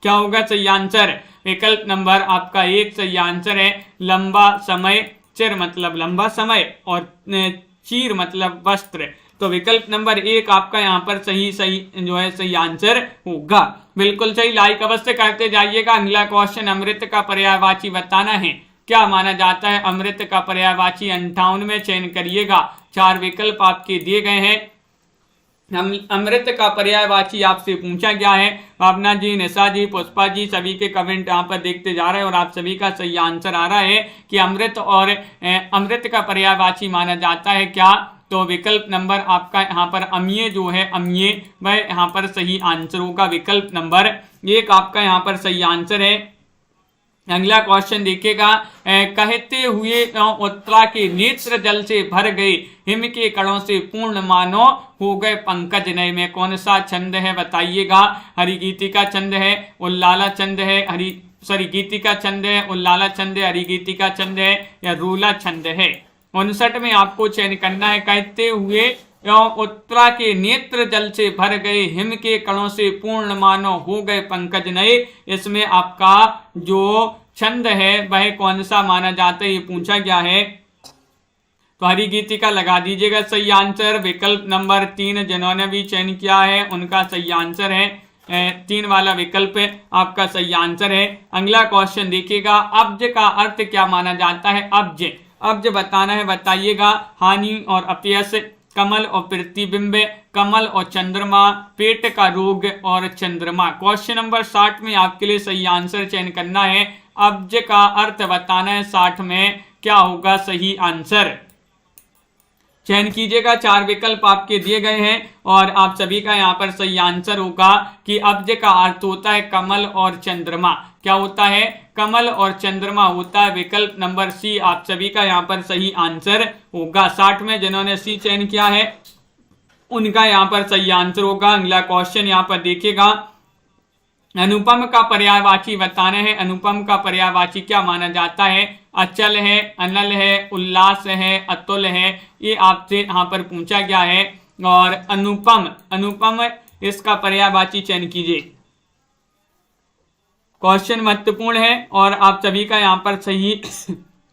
क्या होगा सही आंसर? विकल्प नंबर आपका 1 सही आंसर है। लंबा समय, चिर मतलब लंबा समय और चीर मतलब वस्त्र, तो विकल्प नंबर 1 आपका यहाँ पर सही जो है सही आंसर होगा। बिल्कुल सही, लाइक अवश्य करते जाइएगा। अगला क्वेश्चन, अमृत का पर्यायवाची बताना है, क्या माना जाता है? अमृत का पर्यायवाची 58 में चयन करिएगा। 4 विकल्प आपके दिए गए हैं। अमृत का पर्यायवाची आपसे पूछा गया है। भावना जी, निशा जी, पुष्पा जी, सभी के कमेंट यहाँ पर देखते जा रहे हैं और आप सभी का सही आंसर आ रहा है कि अमृत और अमृत का पर्यायवाची माना जाता है क्या? तो विकल्प नंबर आपका यहाँ पर अम्ये जो है अम्ये, वह यहाँ पर सही आंसर होगा। विकल्प नंबर 1 आपका यहाँ पर सही आंसर है। अगला क्वेश्चन देखिएगा, कहते हुए उत्तरा के नेत्र जल से भर गए, हिम के कणों से पूर्ण मानो हो गए पंकज नए में कौन सा छंद है? बताइएगा। हरिगीतिका छंद है, उल्लाला छंद है, गीतिका छंद है, उल्लाला छंद है, हरिगीतिका छंद है या रूला छंद है? 59 में आपको चयन करना है। कहते हुए उत्तरा के नेत्र जल से भर गए, हिम के कणों से पूर्ण मानो हो गए पंकज नए, इसमें आपका जो छंद है वह कौन सा माना जाता है, ये पूछा गया है। तो हरिगीतिका लगा दीजिएगा सही आंसर। विकल्प नंबर 3 जिन्होंने भी चयन किया है उनका सही आंसर है। 3 वाला विकल्प आपका सही आंसर है। अगला क्वेश्चन देखिएगा, अब्ज का अर्थ क्या माना जाता है? अब्ज बताना है, बताइएगा। हानि और अपयश, कमल और प्रतिबिंब, कमल और चंद्रमा, पेट का रोग और चंद्रमा। क्वेश्चन नंबर 60 में आपके लिए सही आंसर चयन करना है। अब्ज का अर्थ बताना है, 60 में क्या होगा सही आंसर? चयन कीजिएगा। 4 विकल्प आपके दिए गए हैं और आप सभी का यहाँ पर सही आंसर होगा कि अब्ज का अर्थ होता है कमल और चंद्रमा। क्या होता है? कमल और चंद्रमा होता है। विकल्प नंबर सी आप सभी का यहाँ पर सही आंसर होगा। 60 में जिन्होंने सी चयन किया है उनका यहाँ पर सही आंसर होगा। अगला क्वेश्चन यहाँ पर देखिएगा, अनुपम का पर्यायवाची बताना है। अनुपम का पर्यायवाची क्या माना जाता है? अचल है, अनल है, उल्लास है, अतुल है, ये आपसे यहाँ पर पूछा गया है। और अनुपम इसका पर्यायवाची चयन कीजिए। क्वेश्चन महत्वपूर्ण है और आप सभी का यहाँ पर सही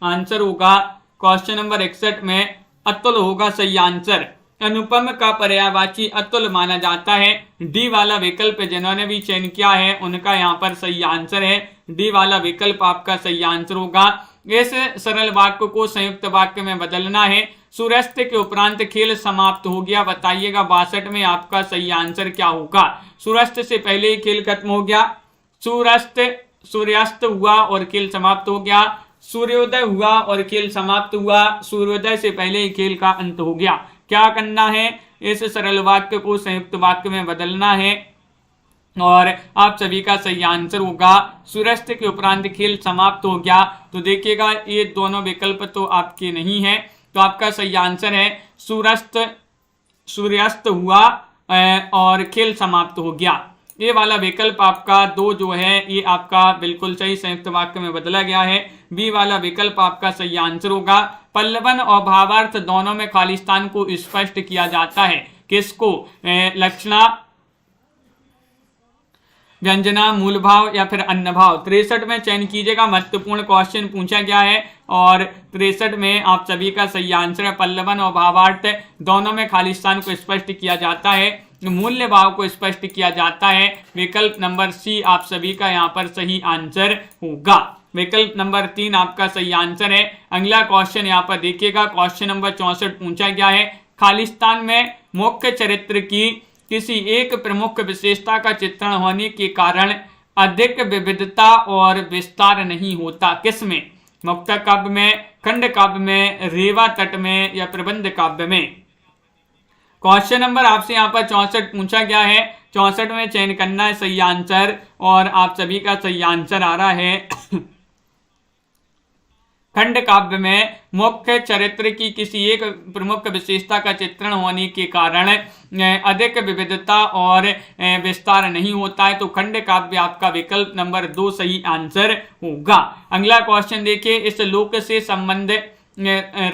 आंसर होगा। क्वेश्चन नंबर 61 में अतुल होगा सही आंसर। अनुपम का पर्यायवाची अतुल माना जाता है। डी वाला विकल्प जिन्होंने भी चयन किया है उनका यहाँ पर सही आंसर है। डी वाला विकल्प आपका सही आंसर होगा। इस सरल वाक्य को संयुक्त वाक्य में बदलना है। सूर्यास्त के उपरांत खेल समाप्त हो गया, बताइएगा। 62 में आपका सही आंसर क्या होगा? सूर्यास्त से पहले ही खेल खत्म हो गया, सूर्यास्त हुआ और खेल समाप्त हो गया, सूर्योदय हुआ और खेल समाप्त हुआ, सूर्योदय से पहले ही खेल का अंत हो गया। क्या करना है? इस सरल वाक्य को संयुक्त वाक्य में बदलना है और आप सभी का सही आंसर होगा सूर्यास्त के उपरांत खेल समाप्त हो गया। तो देखिएगा ये दोनों विकल्प तो आपके नहीं है, तो आपका सही आंसर है सूर्यास्त हुआ और खेल समाप्त हो गया। ये वाला विकल्प आपका 2 जो है ये आपका बिल्कुल सही संयुक्त वाक्य में बदला गया है। बी वाला विकल्प आपका सही आंसर होगा। पल्लवन और भावार्थ दोनों में खालिस्तान को स्पष्ट किया जाता है। किसको? लक्षणा, व्यंजना, मूल भाव या फिर अन्य भाव। 63 में चयन कीजिएगा। महत्वपूर्ण क्वेश्चन पूछा गया है और 63 में आप सभी का सही आंसर है पल्लवन और भावार्थ दोनों में खालिस्तान को स्पष्ट किया जाता है, मूल्य भाव को स्पष्ट किया जाता है। विकल्प नंबर सी आप सभी का यहाँ पर सही आंसर होगा। विकल्प नंबर 3 आपका सही आंसर है। अगला क्वेश्चन यहाँ पर देखिएगा। क्वेश्चन नंबर 64 पूछा गया है, खालिस्तान में मुख्य चरित्र की किसी एक प्रमुख विशेषता का चित्रण होने के कारण अधिक विविधता और विस्तार नहीं होता। किसमें? मुक्ता काव्य में, खंड काव्य में, रेवा तट में या प्रबंध काव्य में? क्वेश्चन नंबर आपसे यहाँ पर 64 पूछा गया है। 64 में चयन करना है सही आंसर, और आप सभी का सही आंसर आ रहा है खंड काव्य में मुख्य चरित्र की किसी एक प्रमुख विशेषता का चित्रण होने के कारण अधिक विविधता और विस्तार नहीं होता है, तो खंड काव्य आपका विकल्प नंबर 2 सही आंसर होगा। अगला क्वेश्चन देखिए, इस लोक से संबंध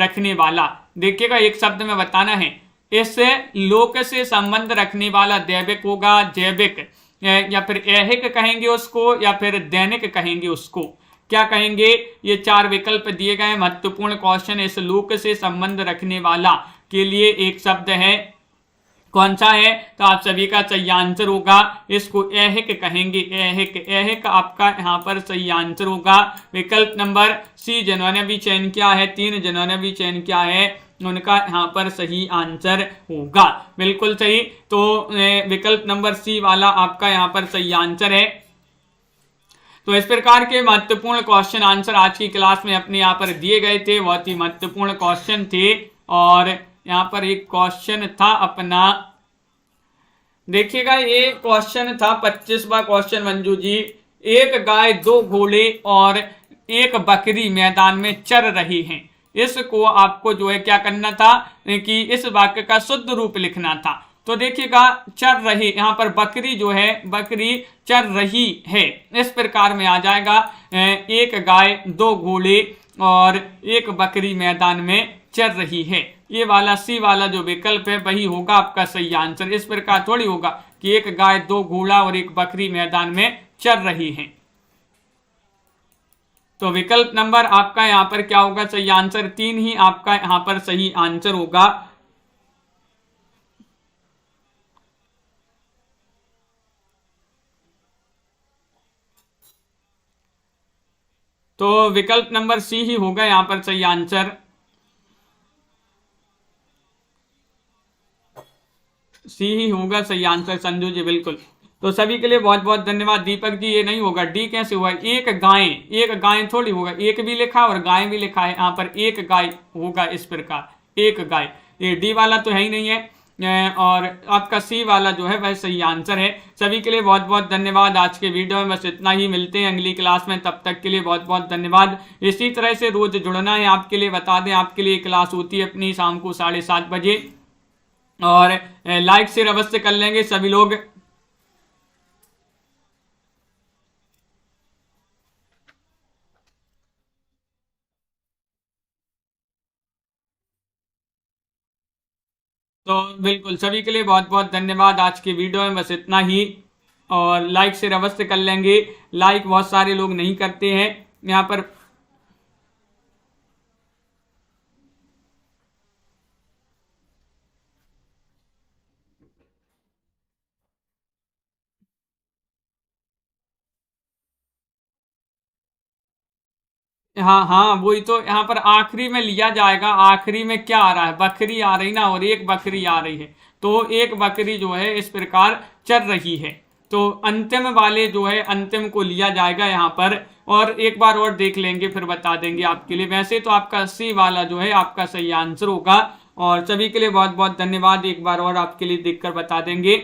रखने वाला, देखिएगा एक शब्द में बताना है, इस लोक से संबंध रखने वाला दैविक होगा, जैविक, या फिर ऐहिक कहेंगे उसको, या फिर दैनिक कहेंगे उसको, क्या कहेंगे? ये 4 विकल्प दिए गए। महत्वपूर्ण क्वेश्चन, इस लोक से संबंध रखने वाला के लिए एक शब्द है, कौन सा है? तो आप सभी का सही आंसर होगा, इसको ऐहिक कहेंगे, ऐहिक, ऐहिक आपका यहाँ पर सही आंसर होगा। विकल्प नंबर सी जिन्होंने भी चयन किया है, 3 जिन्होंने भी चयन किया है, उनका यहाँ पर सही आंसर होगा, बिल्कुल सही। तो विकल्प नंबर सी वाला आपका यहाँ पर सही आंसर है। तो इस प्रकार के महत्वपूर्ण क्वेश्चन आंसर आज की क्लास में अपने यहाँ पर दिए गए थे, बहुत ही महत्वपूर्ण क्वेश्चन थे। और यहाँ पर एक क्वेश्चन था अपना, देखिएगा ये क्वेश्चन था 25वां क्वेश्चन मंजू जी, एक गाय 2 घोड़े और 1 बकरी मैदान में चर रही हैं। इसको आपको जो है क्या करना था कि इस वाक्य का शुद्ध रूप लिखना था। तो देखिएगा चर रही, यहाँ पर बकरी जो है, बकरी चर रही है, इस प्रकार में आ जाएगा, 1 गाय 2 घोड़े और 1 बकरी मैदान में चर रही है। ये वाला सी वाला जो विकल्प है वही होगा आपका सही आंसर। इस प्रकार थोड़ी होगा कि 1 गाय 2 घोड़ा और 1 बकरी मैदान में चर रही है। तो विकल्प नंबर आपका यहाँ पर क्या होगा सही आंसर? 3 ही आपका यहाँ पर सही आंसर होगा। तो विकल्प नंबर सी ही होगा यहाँ पर सही आंसर, सी ही होगा सही आंसर संजू जी, बिल्कुल। तो सभी के लिए बहुत बहुत धन्यवाद। दीपक जी ये नहीं होगा, डी कैसे हुआ? 1 गाय, 1 गाय थोड़ी होगा, 1 भी लिखा और गाय भी लिखा है, यहाँ पर 1 गाय होगा, इस प्रकार 1 गाय, ये डी वाला तो है ही नहीं है। और आपका सी वाला जो है वह सही आंसर है। सभी के लिए बहुत बहुत धन्यवाद। आज के वीडियो में बस इतना ही, मिलते हैं अगली क्लास में, तब तक के लिए बहुत बहुत धन्यवाद। इसी तरह से रोज जुड़ना है आपके लिए, बता दें आपके लिए क्लास होती है अपनी शाम को 7:30 बजे, और लाइक शेयर अवश्य कर लेंगे सभी लोग। तो बिल्कुल सभी के लिए बहुत बहुत धन्यवाद। आज की वीडियो में बस इतना ही, और लाइक शेयर अवश्य कर लेंगे। लाइक बहुत सारे लोग नहीं करते हैं यहाँ पर। हाँ हाँ, वही तो यहाँ पर आखिरी में लिया जाएगा। आखिरी में क्या आ रहा है? बकरी आ रही ना, और 1 बकरी आ रही है, तो 1 बकरी जो है इस प्रकार चल रही है। तो अंतिम वाले जो है, अंतिम को लिया जाएगा यहाँ पर। और एक बार और देख लेंगे, फिर बता देंगे आपके लिए। वैसे तो आपका सी वाला जो है आपका सही आंसर होगा। और सभी के लिए बहुत बहुत धन्यवाद। एक बार और आपके लिए देखकर बता देंगे।